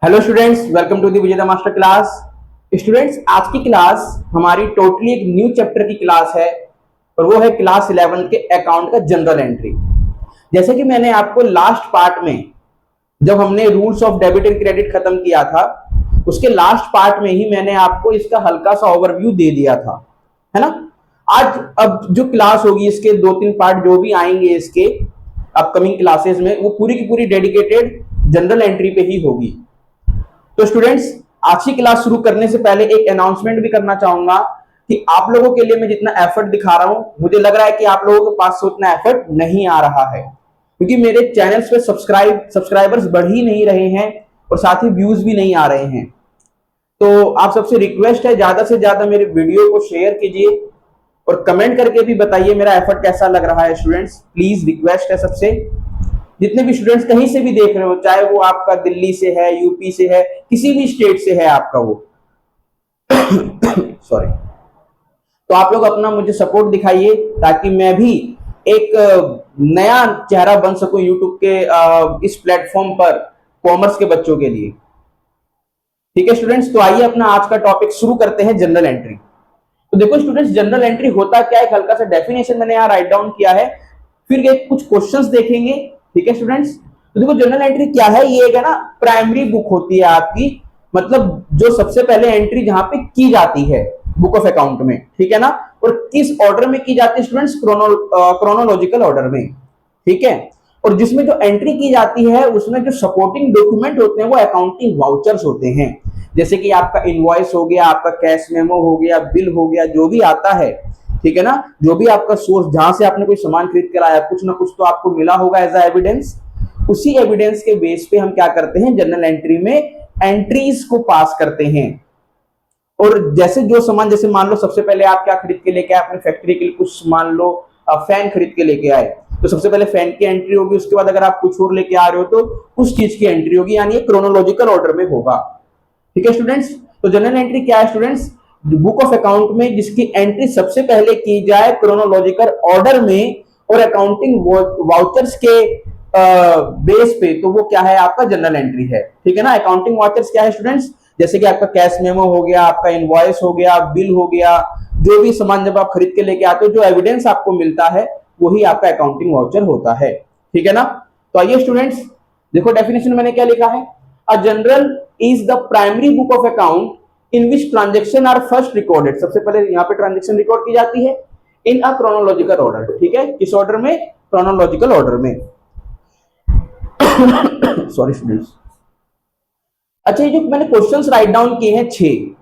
Hello students, welcome to the Vijeta master class. Students, आज की class हमारी टोटली एक न्यू चैप्टर की क्लास है और वो है क्लास 11 के अकाउंट का जनरल एंट्री। जैसे कि मैंने आपको लास्ट पार्ट में, जब हमने rules of debit and credit खत्म किया था, उसके लास्ट पार्ट में ही मैंने आपको इसका हल्का सा ओवरव्यू दे दिया था, है ना। आज अब जो क्लास होगी, इसके 2-3 पार्ट जो भी आएंगे इसके अपकमिंग क्लासेस में, वो पूरी की पूरी डेडिकेटेड जनरल एंट्री पे ही होगी। तो स्टूडेंट्स, आज की क्लास शुरू करने से पहले एक अनाउंसमेंट भी करना चाहूंगा कि आप लोगों के लिए मैं जितना एफर्ट दिखा रहा हूं, मुझे लग रहा है कि आप लोगों के पास से उतना एफर्ट नहीं आ रहा है, क्योंकि मेरे चैनल्स पे सब्सक्राइबर्स बढ़ ही नहीं रहे हैं और साथ ही व्यूज भी नहीं आ रहे हैं। तो आप सबसे रिक्वेस्ट है, ज्यादा से ज्यादा मेरे वीडियो को शेयर कीजिए और कमेंट करके भी बताइए मेरा एफर्ट कैसा लग रहा है। स्टूडेंट्स, प्लीज रिक्वेस्ट है सबसे, जितने भी स्टूडेंट्स कहीं से भी देख रहे हो, चाहे वो आपका दिल्ली से है, यूपी से है, किसी भी स्टेट से है आपका वो सॉरी, तो आप लोग अपना मुझे सपोर्ट दिखाइए ताकि मैं भी एक नया चेहरा बन सकूं यूट्यूब के इस प्लेटफॉर्म पर कॉमर्स के बच्चों के लिए। ठीक है स्टूडेंट्स, तो आइए अपना आज का टॉपिक शुरू करते हैं, जनरल एंट्री। तो देखो स्टूडेंट्स, जनरल एंट्री होता क्या है, एक हल्का सा डेफिनेशन मैंने यहाँ राइट डाउन किया है, फिर एक कुछ क्वेश्चंस देखेंगे। ठीक है स्टूडेंट्स, तो देखो जनरल एंट्री क्या है, ये एक है ना प्राइमरी बुक होती है आपकी, मतलब जो सबसे पहले एंट्री जहां पे की जाती है बुक ऑफ अकाउंट में, ठीक है ना। और किस ऑर्डर में की जाती है स्टूडेंट्स, क्रोनोलॉजिकल ऑर्डर में, ठीक है। और जिसमें जो एंट्री की जाती है उसमें जो सपोर्टिंग डॉक्यूमेंट होते हैं वो अकाउंटिंग वाउचर्स होते हैं, जैसे कि आपका इनवॉइस हो गया, आपका कैश मेमो हो गया, बिल हो गया, जो भी आता है, ठीक है ना। जो भी आपका सोर्स, जहां से आपने कोई सामान खरीद कर आया, कुछ ना कुछ तो आपको मिला होगा एज अ एविडेंस, उसी एविडेंस के बेस पे हम क्या करते हैं, जनरल एंट्री में एंट्रीज को पास करते हैं। और जैसे जो सामान, जैसे मान लो सबसे पहले आप क्या खरीद के लेके आए, अपने फैक्ट्री के लिए कुछ मान लो फैन खरीद के लेके आए, तो सबसे पहले फैन की एंट्री होगी, उसके बाद अगर आप कुछ और लेके आ रहे हो तो उस चीज की एंट्री होगी, यानी क्रोनोलॉजिकल ऑर्डर में होगा। ठीक है स्टूडेंट्स, तो जनरल एंट्री क्या है स्टूडेंट्स, बुक ऑफ अकाउंट में जिसकी एंट्री सबसे पहले की जाए क्रोनोलॉजिकल ऑर्डर में और अकाउंटिंग वाउचर्स के बेस पे, तो वो क्या है, आपका जनरल एंट्री है। ठीक है ना। अकाउंटिंग वाउचर्स क्या है स्टूडेंट्स, जैसे कि आपका कैश मेमो हो गया, आपका इनवॉइस हो गया, बिल हो गया, जो भी सामान जब आप खरीद के लेके आते हो, जो एविडेंस आपको मिलता है वही आपका अकाउंटिंग वाउचर होता है। ठीक है ना। तो आइए स्टूडेंट्स, देखो डेफिनेशन मैंने क्या लिखा है, a journal is the primary book of account in which transaction are first recorded. सबसे पहले यहाँ पे ट्रांजेक्शन रिकॉर्ड की जाती है इन अ क्रोनोलॉजिकल ऑर्डर। ठीक है, किस ऑर्डर में, क्रोनोलॉजिकल ऑर्डर में सॉरी स्टूडेंट्स। अच्छा, ये जो मैंने क्वेश्चंस राइट डाउन किए हैं 6,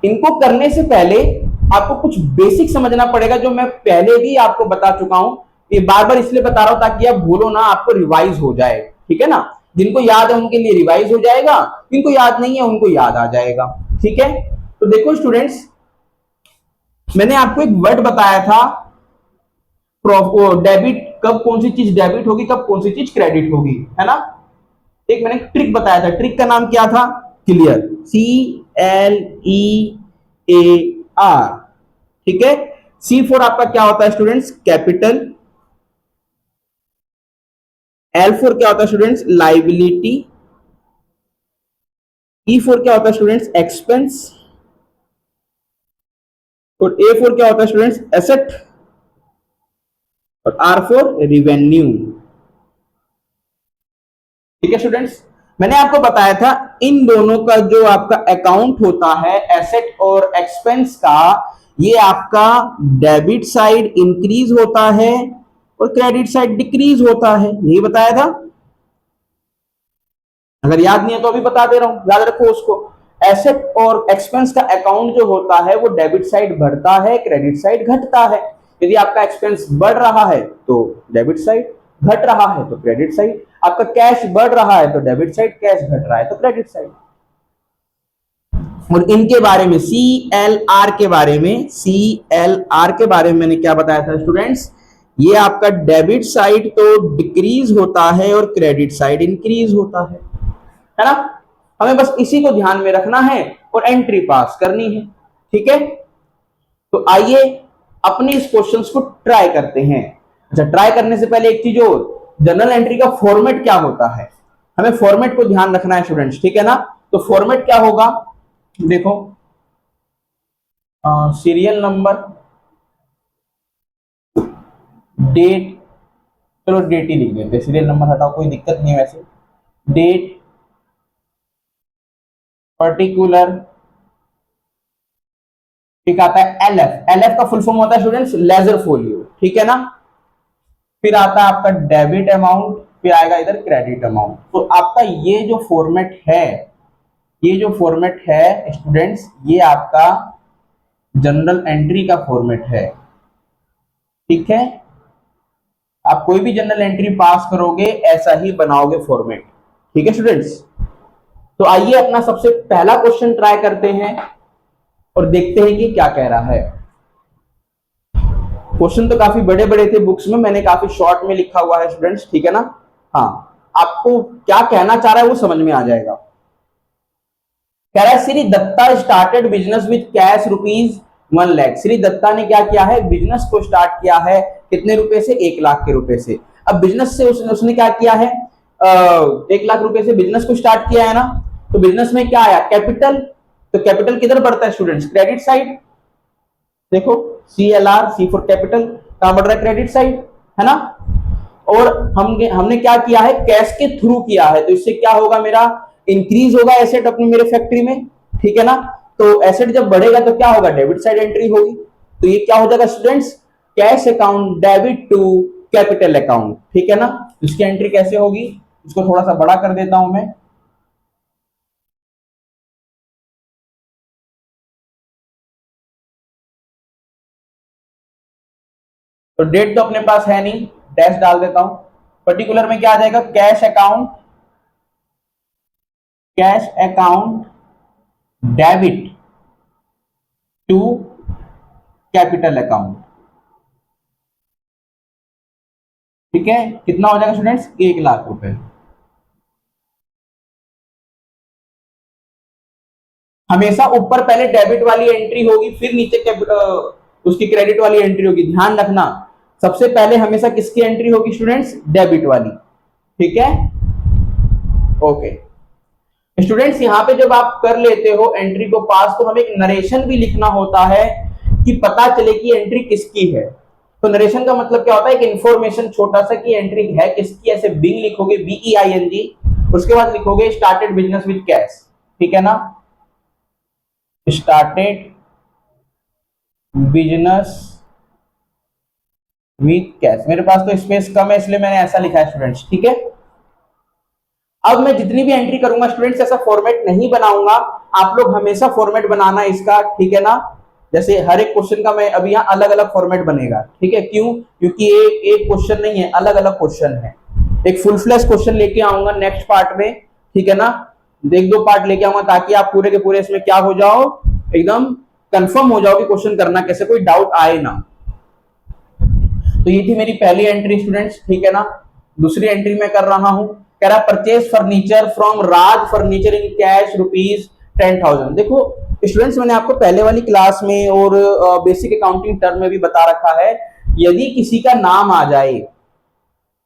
इनको करने से पहले आपको कुछ बेसिक समझना पड़ेगा, जो मैं पहले भी आपको बता चुका हूं। ये बार बार इसलिए बता रहा हूं ताकि आप भूलो ना, आपको रिवाइज हो जाए। ठीक है ना। जिनको याद है उनके लिए रिवाइज हो जाएगा, जिनको याद नहीं है उनको याद आ जाएगा। ठीक है, तो देखो स्टूडेंट्स, मैंने आपको एक वर्ड बताया था, डेबिट, कब कौन सी चीज डेबिट होगी, कब कौन सी चीज क्रेडिट होगी, है ना। एक मैंने ट्रिक बताया था, ट्रिक का नाम क्या था, क्लियर, CLEAR। ठीक है। C4 आपका क्या होता है स्टूडेंट्स, कैपिटल। L4 क्या होता है स्टूडेंट्स, लाइबिलिटी। E4 क्या होता है स्टूडेंट्स, एक्सपेंस। और A4 क्या होता है स्टूडेंट्स, एसेट। और R4 रिवेन्यू। ठीक है स्टूडेंट्स, मैंने आपको बताया था इन दोनों का जो आपका अकाउंट होता है, एसेट और एक्सपेंस का, ये आपका डेबिट साइड इंक्रीज होता है और क्रेडिट साइड डिक्रीज होता है, यही बताया था। अगर याद नहीं है तो अभी बता दे रहा हूं, याद रखो उसको। एसेट और एक्सपेंस का अकाउंट जो होता है वो डेबिट साइड बढ़ता है, क्रेडिट साइड घटता है। यदि आपका एक्सपेंस बढ़ रहा है तो डेबिट साइड, घट रहा है तो क्रेडिट साइड। आपका कैश बढ़ रहा है तो डेबिट साइड, कैश घट रहा है तो क्रेडिट साइड। और इनके बारे में, CLR के बारे में, CLR के बारे में मैंने क्या बताया था स्टूडेंट्स, ये आपका डेबिट साइड तो डिक्रीज होता है और क्रेडिट साइड इंक्रीज होता है ना। हमें बस इसी को ध्यान में रखना है और एंट्री पास करनी है। ठीक है, तो आइए अपने इस क्वेश्चंस को ट्राई करते हैं। अच्छा, ट्राई करने से पहले एक चीज और, जनरल एंट्री का फॉर्मेट क्या होता है। हमें फॉर्मेट को ध्यान रखना है स्टूडेंट्स, ठीक है ना। तो फॉर्मेट क्या होगा, देखो सीरियल नंबर, डेट, चलो डेट ही लिख देते, सीरियल नंबर हटाओ, कोई दिक्कत नहीं है वैसे। डेट, पर्टिकुलर, ठीक आता है एल एफ, एल एफ का फुल फॉर्म होता है स्टूडेंट्स लेजर फोलियो, ठीक है ना। फिर आता है आपका डेबिट अमाउंट, फिर आएगा इधर क्रेडिट अमाउंट। तो आपका ये जो फॉर्मेट है, ये जो फॉर्मेट है स्टूडेंट्स, ये आपका जनरल एंट्री का फॉर्मेट है, ठीक है। आप कोई भी जनरल एंट्री पास करोगे ऐसा ही बनाओगे फॉर्मेट, ठीक है स्टूडेंट्स। तो आइए अपना सबसे पहला क्वेश्चन ट्राई करते हैं और देखते हैं कि क्या कह रहा है। क्वेश्चन तो काफी बड़े बड़े थे बुक्स में, मैंने काफी शॉर्ट में लिखा हुआ है स्टूडेंट्स, ठीक है ना। हाँ, आपको क्या कहना चाह रहा है वो समझ में आ जाएगा। कह रहा है Shri Datta started business with cash ₹1,00,000। Shri Datta ने क्या किया है, बिजनेस को स्टार्ट किया है कितने रुपए से, 1,00,000 के रुपए से। अब बिजनेस से उसने क्या किया है, 1,00,000 रुपए से बिजनेस को स्टार्ट किया है ना। तो बिजनेस में क्या आया, कैपिटल। तो कैपिटल किधर बढ़ता है स्टूडेंट्स, क्रेडिट साइड। देखो CLR, C फॉर कैपिटल, कहां बढ़ रहा है, क्रेडिट साइड, है ना। और हमने क्या किया है, कैश के थ्रू किया है, तो इससे क्या होगा, मेरा इंक्रीज होगा एसेट अपनी मेरे फैक्ट्री में, ठीक है ना। तो एसेट जब बढ़ेगा तो क्या होगा, डेबिट साइड एंट्री होगी। तो ये क्या हो जाएगा students, cash account debit to capital account, ठीक है ना। इसकी एंट्री कैसे होगी, इसको थोड़ा सा बड़ा कर देता हूं मैं। तो डेट तो अपने पास है नहीं, डैश डाल देता हूं। पर्टिकुलर में क्या आ जाएगा, cash account, cash account debit to capital account, ठीक है। कितना हो जाएगा स्टूडेंट्स, 1,00,000 रुपए। हमेशा ऊपर पहले डेबिट वाली एंट्री होगी, फिर नीचे उसकी क्रेडिट वाली एंट्री होगी, ध्यान रखना। सबसे पहले हमेशा किसकी एंट्री होगी स्टूडेंट्स, डेबिट वाली, ठीक है। ओके स्टूडेंट्स, यहां पे जब आप कर लेते हो एंट्री को पास, तो हमें एक नरेशन भी लिखना होता है कि पता चले कि एंट्री किसकी है। तो नरेशन का मतलब क्या होता है, एक इंफॉर्मेशन छोटा सा कि एंट्री है किसकी। ऐसे बिंग लिखोगे, BEING, उसके बाद लिखोगे स्टार्टेड बिजनेस विद कैश, ठीक है ना। स्टार्टेड बिजनेस विद कैश, मेरे पास तो स्पेस कम है इसलिए मैंने ऐसा लिखा है स्टूडेंट्स, ठीक है। अब मैं जितनी भी एंट्री करूंगा स्टूडेंट्स, ऐसा फॉर्मेट नहीं बनाऊंगा। आप लोग हमेशा फॉर्मेट बनाना इसका, ठीक है ना। जैसे हर एक क्वेश्चन का मैं अभी यहाँ अलग अलग फॉर्मेट बनेगा, ठीक है। क्यों, क्योंकि एक क्वेश्चन नहीं है, अलग अलग क्वेश्चन है। एक फुल फ्लैश क्वेश्चन लेके आऊंगा नेक्स्ट पार्ट में, ठीक है ना। एक दो पार्ट लेके आऊंगा ताकि आप पूरे के पूरे इसमें क्या हो जाओ, एकदम कंफर्म हो जाओ कि क्वेश्चन करना कैसे, कोई डाउट आए ना। तो ये थी मेरी पहली एंट्री स्टूडेंट्स, ठीक है ना। दूसरी एंट्री मैं कर रहा हूं, कह रहा purchase furniture from Raj furniture in cash ₹10,000। देखो स्टूडेंट्स, मैंने आपको पहले वाली क्लास में और बेसिक अकाउंटिंग टर्म में भी बता रखा है, यदि किसी का नाम आ जाए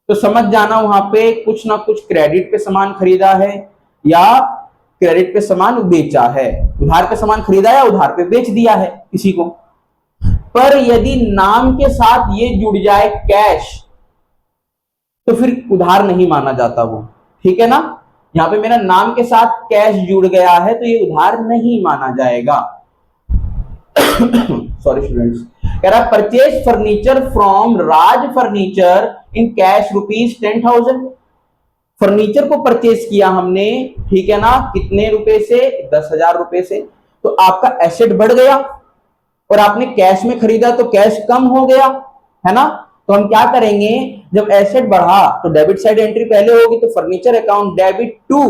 तो समझ जाना वहां पे कुछ ना कुछ क्रेडिट पे सामान खरीदा है या क्रेडिट पे सामान बेचा है, उधार पे सामान खरीदा या उधार पे बेच दिया है किसी को। पर यदि नाम के साथ ये जुड़ जाए कैश, तो फिर उधार नहीं माना जाता वो, ठीक है ना। यहां पे मेरा नाम के साथ कैश जुड़ गया है तो ये उधार नहीं माना जाएगा। सॉरी स्टूडेंट्स, कह रहा purchase furniture from Raj furniture in cash ₹10,000। Furniture को परचेज किया हमने, ठीक है ना, कितने रुपए से, 10,000 रुपए से। तो आपका एसेट बढ़ गया और आपने कैश में खरीदा तो कैश कम हो गया, है ना। तो हम क्या करेंगे, जब एसेट बढ़ा तो डेबिट साइड एंट्री पहले होगी, तो furniture account debit to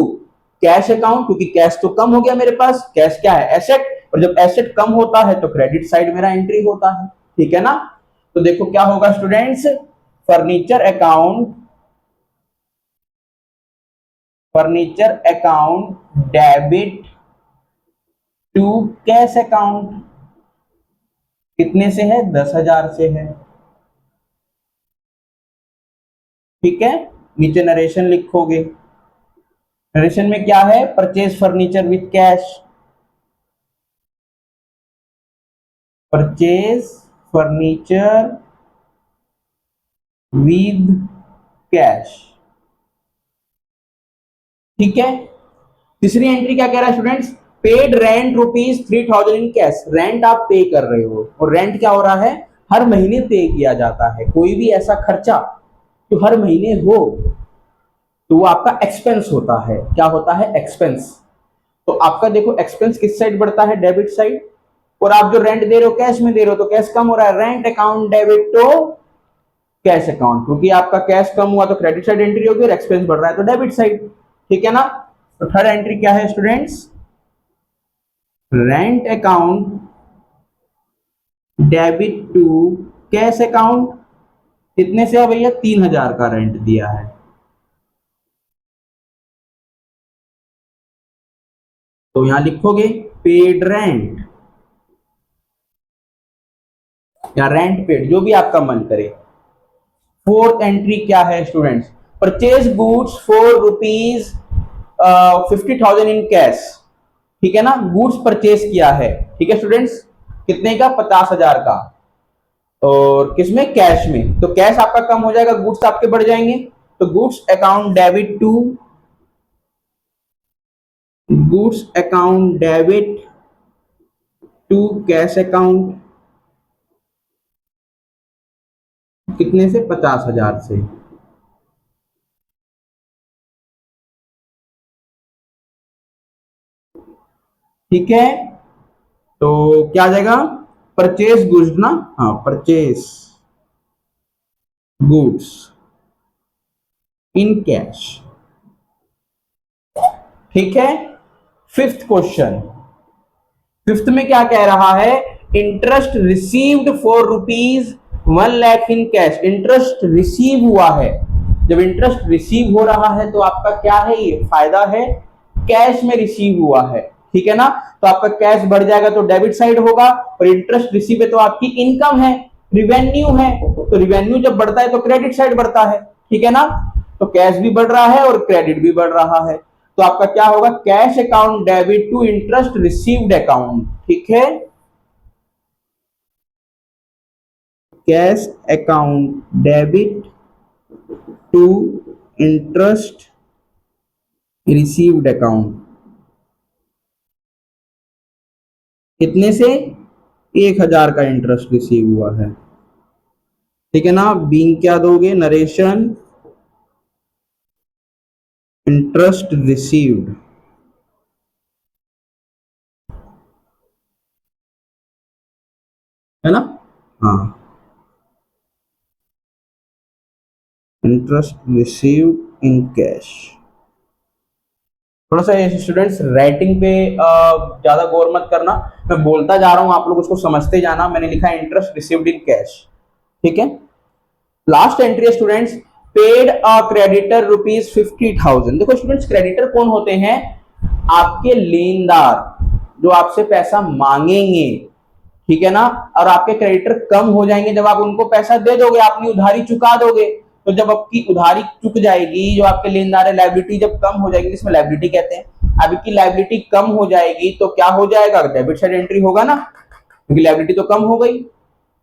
cash account, क्योंकि कैश तो कम हो गया मेरे पास, कैश क्या है, एसेट। और जब एसेट कम होता है तो क्रेडिट साइड मेरा एंट्री होता है, ठीक है ना। तो देखो क्या होगा students, furniture account, furniture account debit to cash account, कितने से है, 10,000 से है, ठीक है। नीचे नरेशन लिखोगे, नरेशन में क्या है, purchase furniture with cash, purchase furniture with cash. ठीक है। तीसरी एंट्री क्या कह रहा है students, paid rent ₹3000 in cash. Rent आप पे कर रहे हो, और रेंट क्या हो रहा है, हर महीने पे किया जाता है। कोई भी ऐसा खर्चा जो हर महीने हो तो वो आपका एक्सपेंस होता है। क्या होता है, एक्सपेंस। तो आपका देखो एक्सपेंस किस साइड बढ़ता है, डेबिट साइड। और आप जो रेंट दे रहे हो कैश में दे रहे हो, तो कैश कम हो रहा है, rent account debit to cash account. क्योंकि आपका कैश कम हुआ तो क्रेडिट साइड एंट्री होगी, और एक्सपेंस बढ़ रहा है तो डेबिट साइड। ठीक है ना। तो थर्ड एंट्री क्या है students, rent account debit to cash account. कितने से है भैया, 3000 का रेंट दिया है। तो यहां लिखोगे पेड रेंट या रेंट पेड, जो भी आपका मन करे। फोर्थ एंट्री क्या है students, purchase goods for ₹50,000 in cash. ठीक है ना, गुड्स परचेज किया है। ठीक है स्टूडेंट्स, कितने का, 50,000 का, और किसमें, कैश में। तो कैश आपका कम हो जाएगा, गुड्स आपके बढ़ जाएंगे। तो goods account debit to, goods account debit to cash account. कितने से, 50,000 से। ठीक है। तो क्या आ जाएगा, परचेज गुड्स ना, हाँ परचेज गुड्स इन कैश। ठीक है। फिफ्थ क्वेश्चन, फिफ्थ में क्या कह रहा है, interest received for ₹1,00,000 in cash. Interest receive हुआ है। जब इंटरेस्ट रिसीव हो रहा है तो आपका क्या है, ये फायदा है, कैश में रिसीव हुआ है। ठीक है ना। तो आपका कैश बढ़ जाएगा तो डेबिट साइड होगा, और इंटरेस्ट रिसीव है तो आपकी इनकम है, रिवेन्यू है। तो रिवेन्यू जब बढ़ता है तो क्रेडिट साइड बढ़ता है। ठीक है ना। तो कैश भी बढ़ रहा है और क्रेडिट भी बढ़ रहा है। तो आपका क्या होगा, cash account debit to interest received account. ठीक है, cash account debit to interest received account. कितने से, 1,000 का इंटरेस्ट रिसीव हुआ है। ठीक है ना। बीइंग क्या दोगे, नरेशन इंटरेस्ट रिसीव्ड, है ना। हाँ, इंटरेस्ट रिसीव्ड इन कैश। थोड़ा सा स्टूडेंट्स राइटिंग पे ज्यादा गौर मत करना, मैं बोलता जा रहा हूं, आप लोग उसको समझते जाना। मैंने लिखा है इंटरेस्ट रिसीव्ड इन कैश। ठीक है। लास्ट एंट्री है स्टूडेंट्स, पेड अ क्रेडिटर ₹50,000। देखो स्टूडेंट्स, क्रेडिटर कौन होते हैं, आपके लेनदार जो आपसे पैसा मांगेंगे। ठीक है ना। और आपके क्रेडिटर कम हो जाएंगे जब आप उनको पैसा दे दोगे, अपनी उधारी चुका दोगे। तो जब आपकी उधारी चुक जाएगी, जो आपके लेनदार है, लायबिलिटी जब कम हो जाएगी, इसमें लायबिलिटी कहते हैं, अब की लायबिलिटी कम हो जाएगी तो क्या हो जाएगा, डेबिट साइड एंट्री होगा ना, क्योंकि लायबिलिटी तो कम हो गई।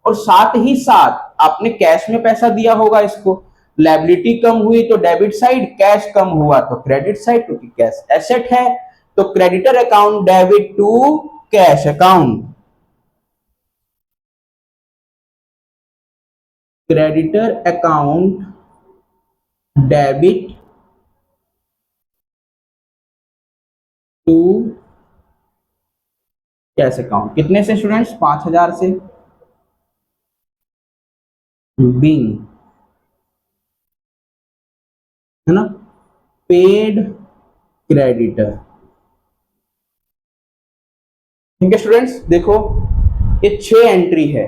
और साथ ही साथ आपने कैश में पैसा दिया होगा इसको, लायबिलिटी कम हुई तो डेबिट साइड, कैश कम हुआ तो क्रेडिट साइड, क्योंकि कैश एसेट है। तो creditor account debit to cash account, creditor account debit to cash account. कितने से स्टूडेंट्स, 5,000 से। बीइंग, है ना, पेड क्रेडिटर। ठीक है स्टूडेंट्स, देखो ये 6 एंट्री है।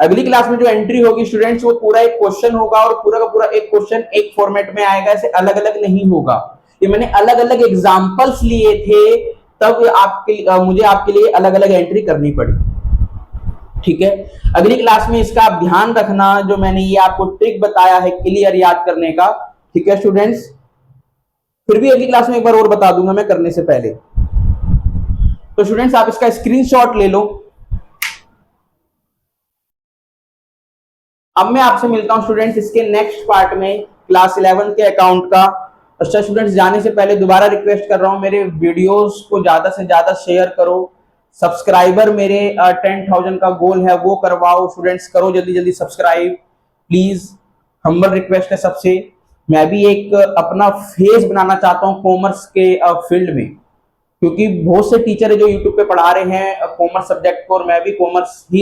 अगली क्लास में जो एंट्री होगी स्टूडेंट्स, वो पूरा एक क्वेश्चन होगा, और पूरा का पूरा एक क्वेश्चन एक फॉर्मेट में आएगा, ऐसे अलग अलग नहीं होगा। ये मैंने अलग अलग एग्जांपल्स लिए थे, तब आपके मुझे आपके लिए अलग अलग एंट्री करनी पड़ी। ठीक है। अगली क्लास में इसका आप ध्यान रखना, जो मैंने ये आपको ट्रिक बताया है क्लियर याद करने का। ठीक है स्टूडेंट्स। फिर भी अगली क्लास में एक बार और बता दूंगा मैं करने से पहले। तो स्टूडेंट्स आप इसका स्क्रीनशॉट ले लो। अब मैं आपसे मिलता हूं स्टूडेंट्स इसके नेक्स्ट पार्ट में, क्लास 11 के अकाउंट का। अच्छा स्टूडेंट्स, जाने से पहले दोबारा रिक्वेस्ट कर रहा हूं, मेरे वीडियोस को ज्यादा से ज्यादा शेयर करो। सब्सक्राइबर मेरे 10,000 का गोल है वो करवाओ स्टूडेंट्स, करो जल्दी जल्दी सब्सक्राइब प्लीज, हम्बल रिक्वेस्ट है सबसे। मैं भी एक अपना फेस बनाना चाहता हूं कॉमर्स के फील्ड में, क्योंकि बहुत से टीचर है जो यूट्यूब पे पढ़ा रहे हैं कॉमर्स सब्जेक्ट को, और मैं भी कॉमर्स ही